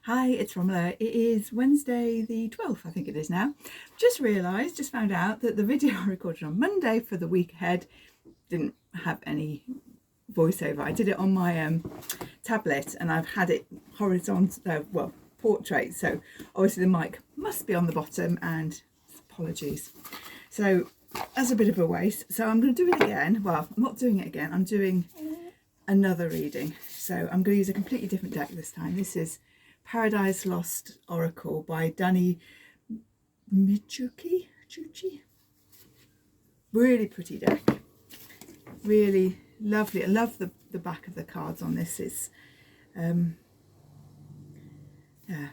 Hi, it's Romella. It is Wednesday the 12th, I think it is now. Just found out that the video I recorded on Monday for the week ahead didn't have any voiceover. I did it on my tablet and I've had it horizontal, portrait. So obviously the mic must be on the bottom and apologies. So that's a bit of a waste. So I'm going to do it again. Well, I'm not doing it again. I'm doing another reading. So I'm going to use a completely different deck this time. This is Paradise Lost Oracle by Danny Michuki. Really pretty deck. Really lovely. I love the back of the cards on this. It's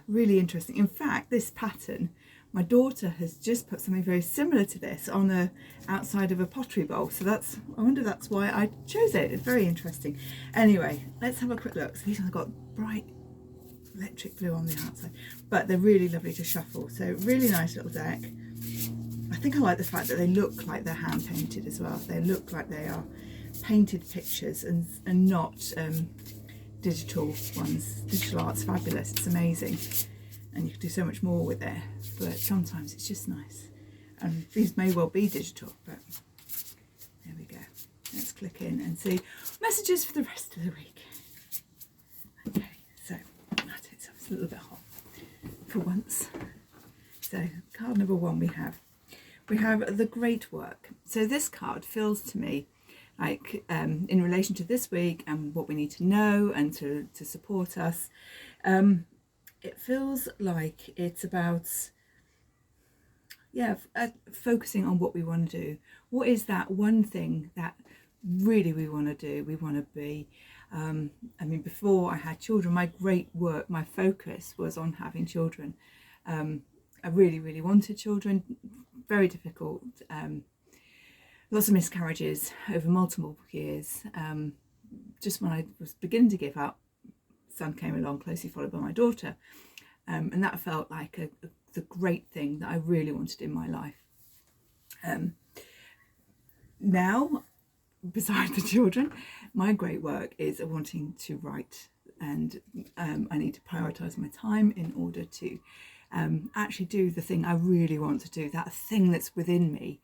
really interesting. In fact, this pattern, my daughter has just put something very similar to this on the outside of a pottery bowl. So I wonder that's why I chose it. It's very interesting. Anyway, let's have a quick look. So these ones have got bright electric blue on the outside, but they're really lovely to shuffle. So really nice little deck. I think I like the fact that they look like they're hand painted as well. They look like they are painted pictures and not digital ones. Digital art's fabulous, it's amazing, and you can do so much more with it, but sometimes it's just nice. And these may well be digital, but there we go. Let's click in and see messages for the rest of the week. Okay, so it's a little bit hot for once. So card number one, we have the great work. So this card feels to me like in relation to this week and what we need to know and to support us, it feels like it's about focusing on what we want to do. What is that one thing that really we want to do, we want to be? I mean, before I had children, my great work, my focus was on having children. I really wanted children. Very difficult. Lots of miscarriages over multiple years. Just when I was beginning to give up, son came along, closely followed by my daughter, and that felt like the great thing that I really wanted in my life. Now, besides the children, my great work is wanting to write, and I need to prioritise my time in order to actually do the thing I really want to do, that thing that's within me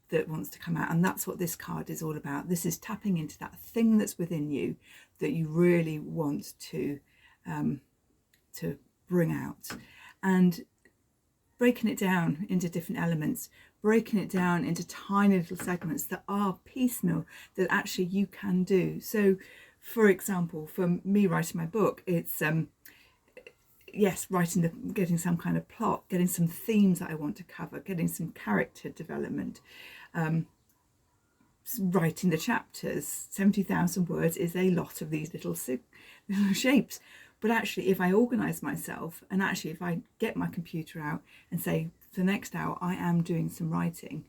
that wants to come out. And that's what this card is all about. This is tapping into that thing that's within you that you really want to bring out, and breaking it down into different elements, breaking it down into tiny little segments that are piecemeal, that actually you can do. So for example, for me writing my book, it's getting some kind of plot, getting some themes that I want to cover, getting some character development, writing the chapters. 70,000 words is a lot of these little shapes. But actually, if I organise myself, and actually if I get my computer out and say, for the next hour I am doing some writing,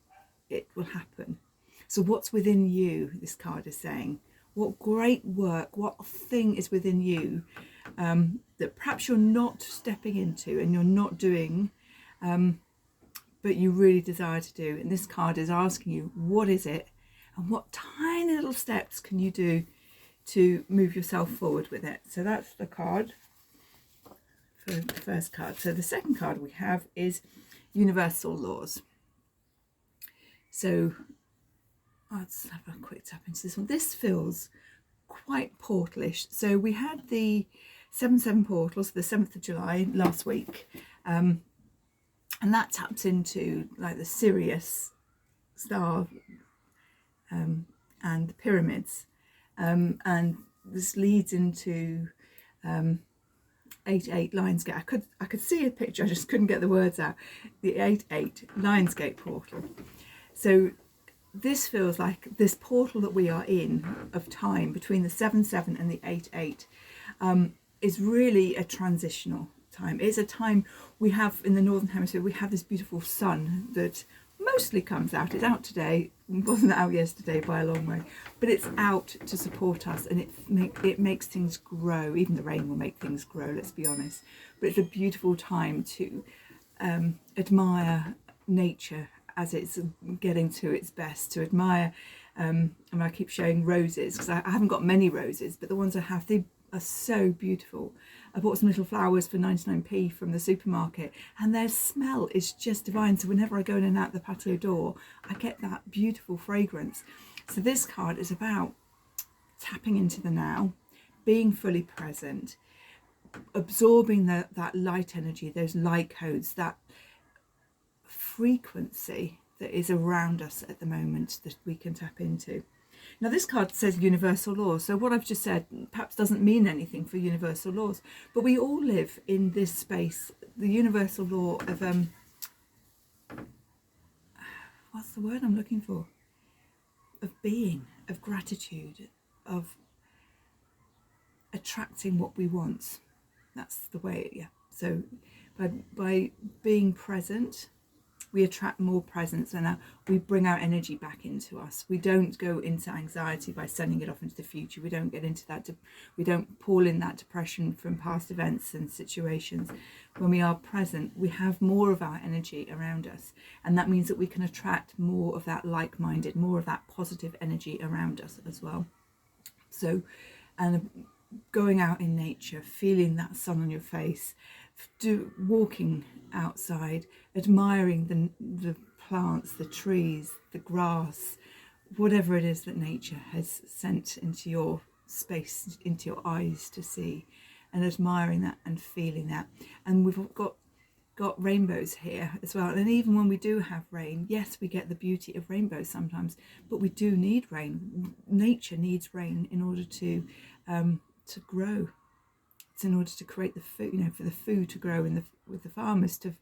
it will happen. So what's within you, this card is saying, what great work, what thing is within you that perhaps you're not stepping into and you're not doing, but you really desire to do. And this card is asking you, what is it, and what tiny little steps can you do to move yourself forward with it? So that's the card for the first card. So the second card we have is Universal Laws. So let's have a quick tap into this one. This feels quite portalish. So we had the 7/7 portals, the 7th of July last week, and that taps into like the Sirius star and the pyramids, and this leads into 8/8 Lionsgate. I could see a picture, I just couldn't get the words out. The 8/8 Lionsgate portal. So this feels like this portal that we are in of time between the 7/7 and the 8/8 is really a transitional time. It's a time we have in the Northern Hemisphere, we have this beautiful sun that mostly comes out. It's out today, it wasn't out yesterday by a long way, but it's out to support us, and it makes things grow. Even the rain will make things grow, let's be honest. But it's a beautiful time to admire nature as it's getting to its best, to admire, and I keep showing roses because I haven't got many roses, but the ones I have, they are so beautiful. I bought some little flowers for 99p from the supermarket, and their smell is just divine. So whenever I go in and out the patio door, I get that beautiful fragrance. So this card is about tapping into the now, being fully present, absorbing that light energy, those light codes, that frequency that is around us at the moment that we can tap into. Now this card says universal laws, so what I've just said perhaps doesn't mean anything for universal laws, but we all live in this space, the universal law of what's the word I'm looking for, of being, of gratitude, of attracting what we want. That's the way, yeah. So by being present, we attract more presence, and we bring our energy back into us. We don't go into anxiety by sending it off into the future. We don't get into that. We don't pull in that depression from past events and situations. When we are present, we have more of our energy around us, and that means that we can attract more of that like-minded, more of that positive energy around us as well. So, and going out in nature, feeling that sun on your face, walking outside, admiring the plants, the trees, the grass, whatever it is that nature has sent into your space, into your eyes to see, and admiring that and feeling that. And we've got rainbows here as well. And even when we do have rain, yes, we get the beauty of rainbows sometimes, but we do need rain. Nature needs rain in order to grow. It's in order to create the food, for the food to grow with the farmers to,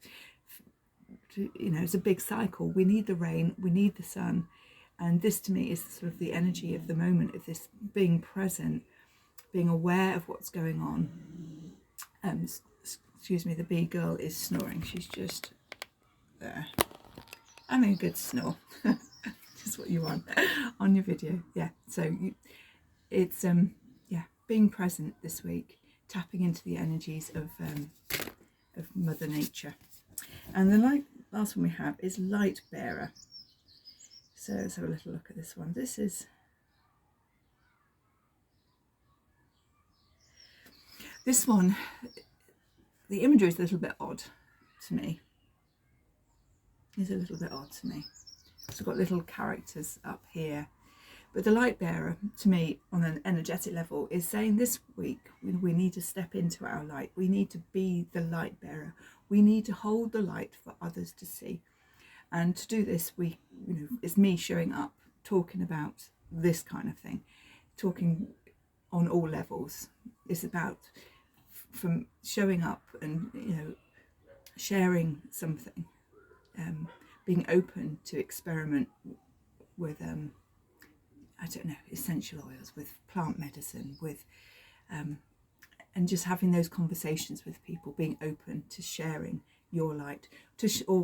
it's a big cycle. We need the rain, we need the sun. And this to me is sort of the energy of the moment, of this being present, being aware of what's going on. Excuse me, the bee girl is snoring. She's just there. Having a good snore. Just what you want on your video. Yeah, so it's being present this week, tapping into the energies of Mother Nature. And the last one we have is Light Bearer. So let's have a little look at this one. This one, the imagery is a little bit odd to me. It's a little bit odd to me. So we've got little characters up here. But the light bearer, to me, on an energetic level, is saying this week we need to step into our light. We need to be the light bearer. We need to hold the light for others to see. And to do this, it's me showing up, talking about this kind of thing, talking on all levels. It's about from showing up and sharing something, being open to experiment with essential oils, with plant medicine, with and just having those conversations with people, being open to sharing your light.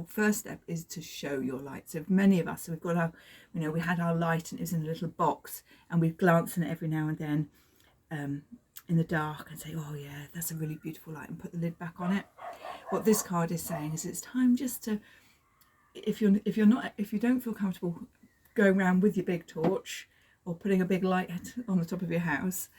First step is to show your light. So many of us, we've got our, we had our light and it was in a little box, and we've glanced in it every now and then in the dark and say, oh yeah, that's a really beautiful light, and put the lid back on it. What this card is saying is it's time just to, if you don't feel comfortable going around with your big torch or putting a big light on the top of your house,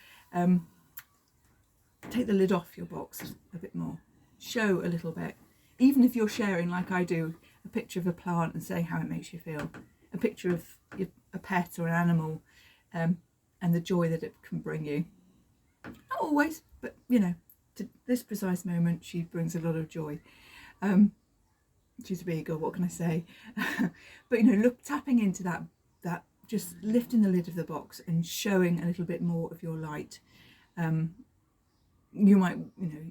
take the lid off your box a bit more, show a little bit. Even if you're sharing, like I do, a picture of a plant and saying how it makes you feel, a picture of a pet or an animal, and the joy that it can bring you. Not always, but to this precise moment, she brings a lot of joy. She's a big girl, what can I say? But tapping into that just lifting the lid of the box and showing a little bit more of your light. You might,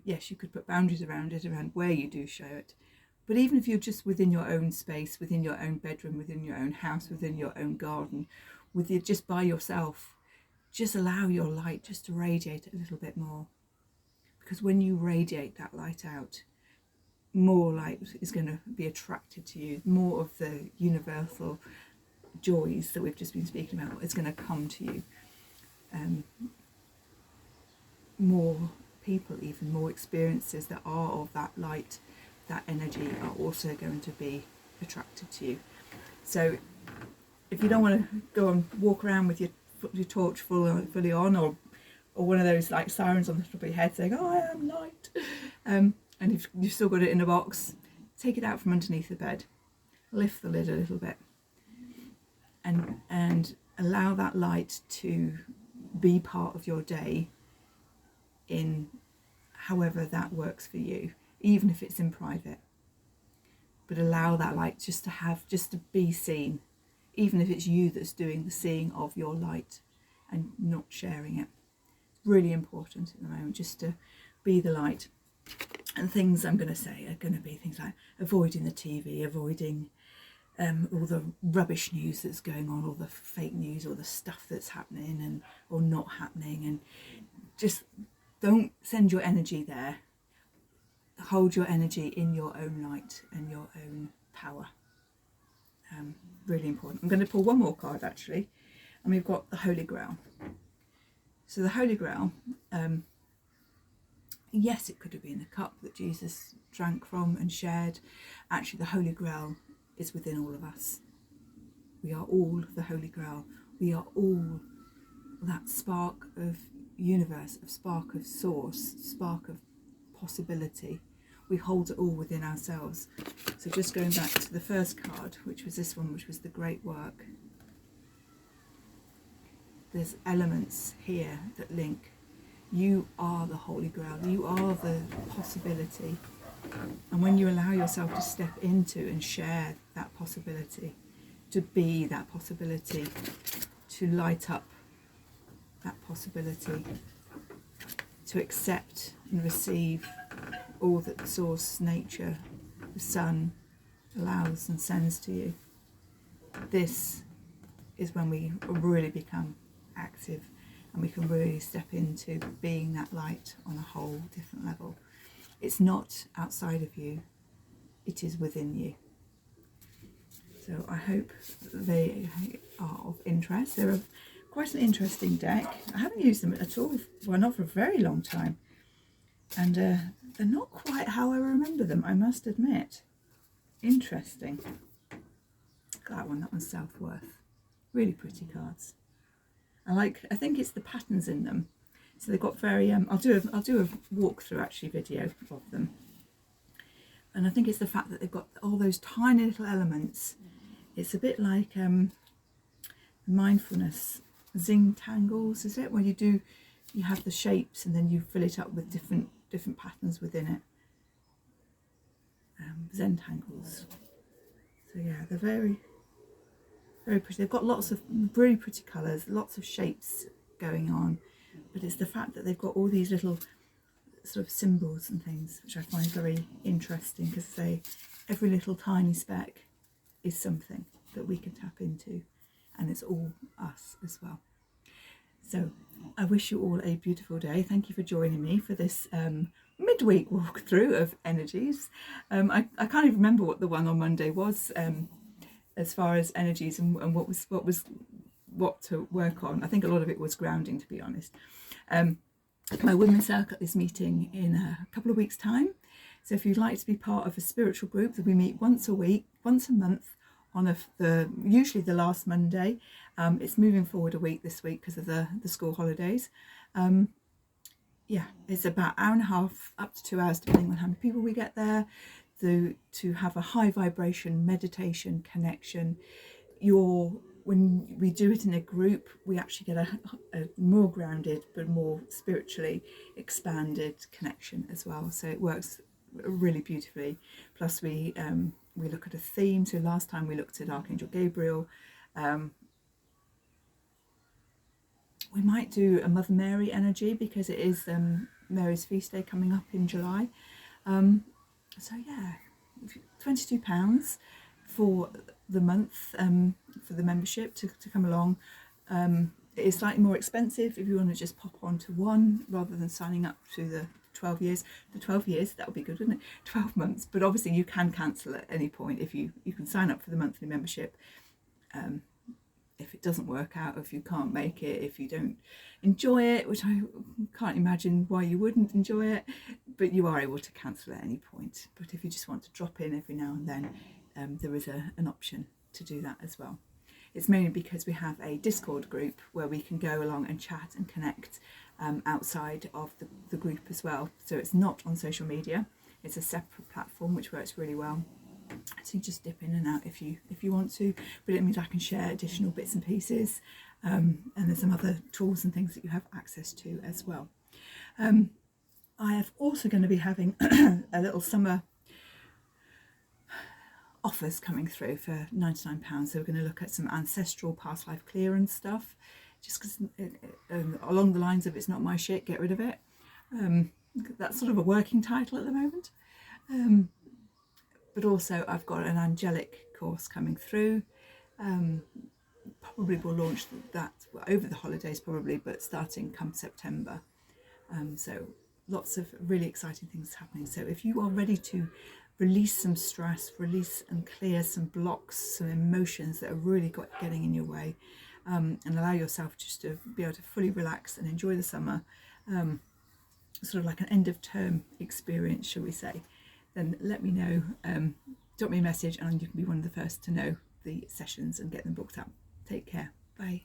yes, you could put boundaries around it, around where you do show it. But even if you're just within your own space, within your own bedroom, within your own house, within your own garden, just by yourself, just allow your light just to radiate a little bit more. Because when you radiate that light out, more light is going to be attracted to you. More of the universal joys that we've just been speaking about is going to come to you. More people, even more experiences that are of that light, that energy, are also going to be attracted to you. So if you don't want to go and walk around with your torch fully on, or or one of those like sirens on the top of your head saying, "Oh, I am light," and if you've still got it in a box, take it out from underneath the bed, lift the lid a little bit, and allow that light to be part of your day in however that works for you, even if it's in private. But allow that light just to be seen, even if it's you that's doing the seeing of your light and not sharing it. It's really important at the moment just to be the light. And things I'm going to say are going to be things like avoiding the TV, avoiding all the rubbish news that's going on, all the fake news, or the stuff that's happening and or not happening, and just don't send your energy there. Hold your energy in your own light and your own power. Really important. I'm going to pull one more card actually, and we've got the Holy Grail. So the Holy Grail, yes, it could have been the cup that Jesus drank from and shared. Actually, the Holy Grail is within all of us. We are all the Holy Grail. We are all that spark of universe, of spark of source, spark of possibility. We hold it all within ourselves. So just going back to the first card, which was this one, which was the great work. There's elements here that link. You are the Holy Grail. You are the possibility. And when you allow yourself to step into and share that possibility, to be that possibility, to light up that possibility, to accept and receive all that source, nature, the sun allows and sends to you, this is when we really become active and we can really step into being that light on a whole different level. It's not outside of you, it is within you. So I hope they are of interest. They're quite an interesting deck. I haven't used them at all, well, not for a very long time. And they're not quite how I remember them, I must admit. Interesting. That one's Self-Worth. Really pretty cards. I think it's the patterns in them. So they've got very, I'll do a walkthrough actually video of them. And I think it's the fact that they've got all those tiny little elements. It's a bit like mindfulness, zing tangles, is it? Where you have the shapes and then you fill it up with different patterns within it. Zen tangles. So yeah, they're very, very pretty. They've got lots of really pretty colours, lots of shapes going on. But it's the fact that they've got all these little sort of symbols and things, which I find very interesting, because every little tiny speck is something that we can tap into, and it's all us as well. So I wish you all a beautiful day. Thank you for joining me for this midweek walkthrough of energies. I can't even remember what the one on Monday was, as far as energies and what to work on. I think a lot of it was grounding, to be honest. My women's circle is meeting in a couple of weeks' time. So if you'd like to be part of a spiritual group, that we meet once a month on usually the last Monday. It's moving forward a week this week because of the school holidays. Yeah, it's about an hour and a half up to 2 hours, depending on how many people we get there, to have a high vibration meditation connection. When we do it in a group, we actually get a more grounded but more spiritually expanded connection as well. So it works really beautifully. Plus we look at a theme. So last time we looked at Archangel Gabriel. We might do a Mother Mary energy because it is Mary's feast day coming up in July. So yeah, £22 for the month, for the membership to come along. It is slightly more expensive if you want to just pop on to one rather than signing up to the 12 years. The 12 years, that would be good, wouldn't it? 12 months, but obviously you can cancel at any point. If you can sign up for the monthly membership. If it doesn't work out, if you can't make it, if you don't enjoy it, which I can't imagine why you wouldn't enjoy it, but you are able to cancel at any point. But if you just want to drop in every now and then, there is an option to do that as well. It's mainly because we have a Discord group where we can go along and chat and connect outside of the group as well. So it's not on social media. It's a separate platform which works really well. So you just dip in and out if you want to, but it means I can share additional bits and pieces, and there's some other tools and things that you have access to as well. I am also going to be having a little summer offers coming through for £99. So we're going to look at some ancestral past life clearance stuff, just because along the lines of it's not my shit, get rid of it. That's sort of a working title at the moment. But also I've got an angelic course coming through. Probably will launch that over the holidays probably, but starting come September. So lots of really exciting things happening. So if you are ready to release some stress, release and clear some blocks, some emotions that are really getting in your way, and allow yourself just to be able to fully relax and enjoy the summer, sort of like an end of term experience, shall we say, then let me know. Drop me a message and you can be one of the first to know the sessions and get them booked up. Take care. Bye.